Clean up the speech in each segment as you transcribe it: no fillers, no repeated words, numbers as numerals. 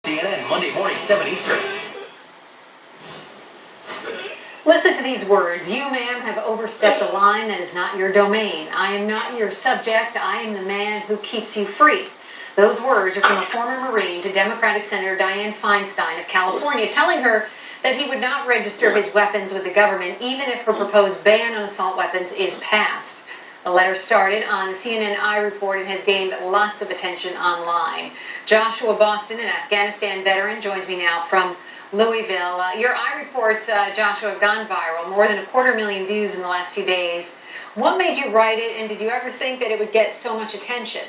CNN Monday morning, 7 Eastern. Listen to these words. You, ma'am, have overstepped a line that is not your domain. I am not your subject. I am the man who keeps you free. Those words are from a former Marine to Democratic Senator Dianne Feinstein of California, telling her that he would not register his weapons with the government even if her proposed ban on assault weapons is passed. The letter started on the CNN iReport and has gained lots of attention online. Joshua Boston, an Afghanistan veteran, joins me now from Louisville. Your iReports, Joshua, have gone viral, more than 250,000 views in the last few days. What made you write it, and did you ever think that it would get so much attention?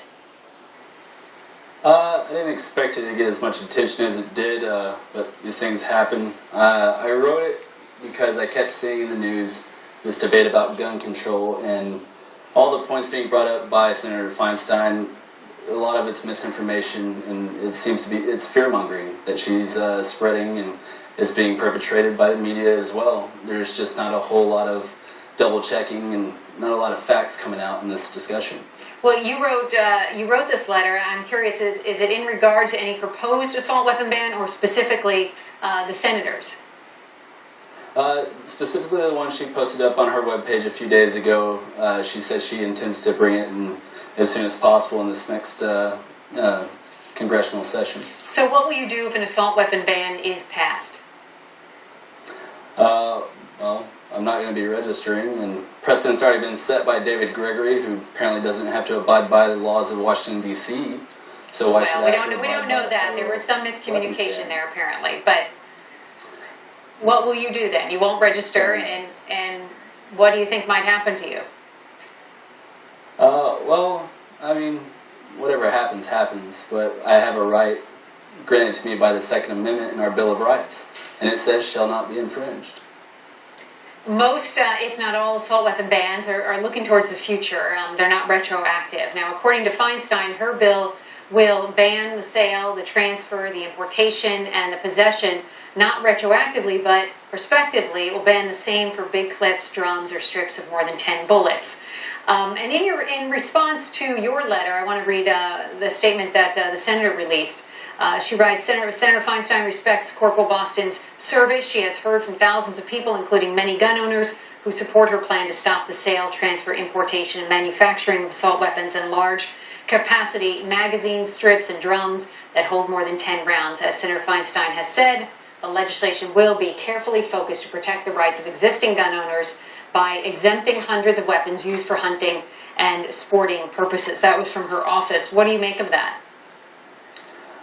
I didn't expect it to get as much attention as it did, but these things happen. I wrote it because I kept seeing in the news this debate about gun control, and all the points being brought up by Senator Feinstein, a lot of it's misinformation, and it seems to be, it's fear-mongering that she's spreading, and is being perpetrated by the media as well. There's just not a whole lot of double-checking and not a lot of facts coming out in this discussion. Well, you wrote this letter. I'm curious, is it in regards to any proposed assault weapon ban, or specifically the senators? Specifically the one she posted up on her webpage a few days ago. She says she intends to bring it in as soon as possible in this next congressional session. So what will you do if an assault weapon ban is passed? Well, I'm not going to be registering, and precedent's already been set by David Gregory, who apparently doesn't have to abide by the laws of Washington, D.C., so why should I have to we don't know that. There was some miscommunication there, apparently, but what will you do then? You won't register, and what do you think might happen to you? Well, I mean, whatever happens, happens, but I have a right granted to me by the Second Amendment in our Bill of Rights, and it says shall not be infringed. Most, if not all, assault weapon bans are looking towards the future. They're not retroactive. Now, according to Feinstein, her bill will ban the sale, the transfer, the importation, and the possession, not retroactively, but prospectively. It will ban the same for big clips, drums, or strips of more than 10 bullets. And in response to your letter, I want to read the statement that the senator released. She writes, Senator Feinstein respects Corporal Boston's service. She has heard from thousands of people, including many gun owners, who support her plan to stop the sale, transfer, importation, and manufacturing of assault weapons and large-capacity magazines, strips, and drums that hold more than 10 rounds. As Senator Feinstein has said, the legislation will be carefully focused to protect the rights of existing gun owners by exempting hundreds of weapons used for hunting and sporting purposes. That was from her office. What do you make of that?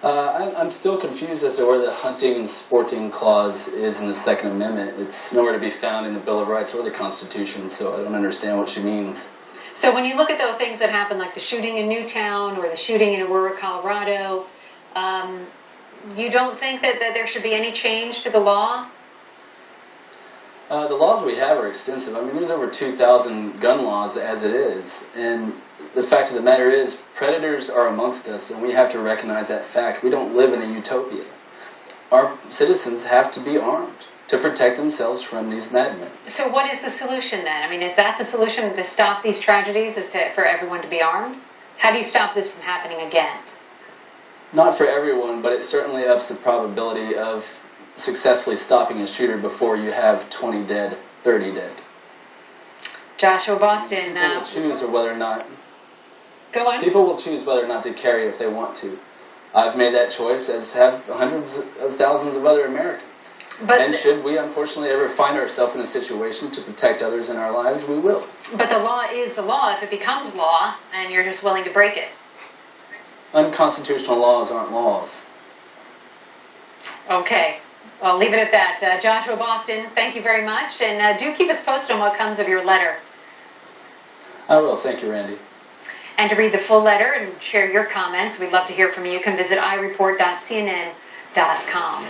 I'm still confused as to where the hunting and sporting clause is in the Second Amendment. It's nowhere to be found in the Bill of Rights or the Constitution, so I don't understand what she means. So when you look at those things that happened, like the shooting in Newtown or the shooting in Aurora, Colorado, you don't think that there should be any change to the law? The laws we have are extensive. I mean, there's over 2,000 gun laws as it is, and the fact of the matter is, predators are amongst us, and we have to recognize that fact. We don't live in a utopia. Our citizens have to be armed to protect themselves from these madmen. So what is the solution then? I mean, is that the solution to stop these tragedies, is for everyone to be armed? How do you stop this from happening again? Not for everyone, but it certainly ups the probability of successfully stopping a shooter before you have 20 dead, 30 dead. Joshua Boston. People will choose or whether or not. Go on. People will choose whether or not to carry if they want to. I've made that choice, as have hundreds of thousands of other Americans. And should we unfortunately ever find ourselves in a situation to protect others in our lives, we will. But the law is the law if it becomes law and you're just willing to break it. Unconstitutional laws aren't laws. Okay. Well, leave it at that. Joshua Boston, thank you very much. And do keep us posted on what comes of your letter. I will. Thank you, Randy. And to read the full letter and share your comments, we'd love to hear from you. You can visit ireport.cnn.com.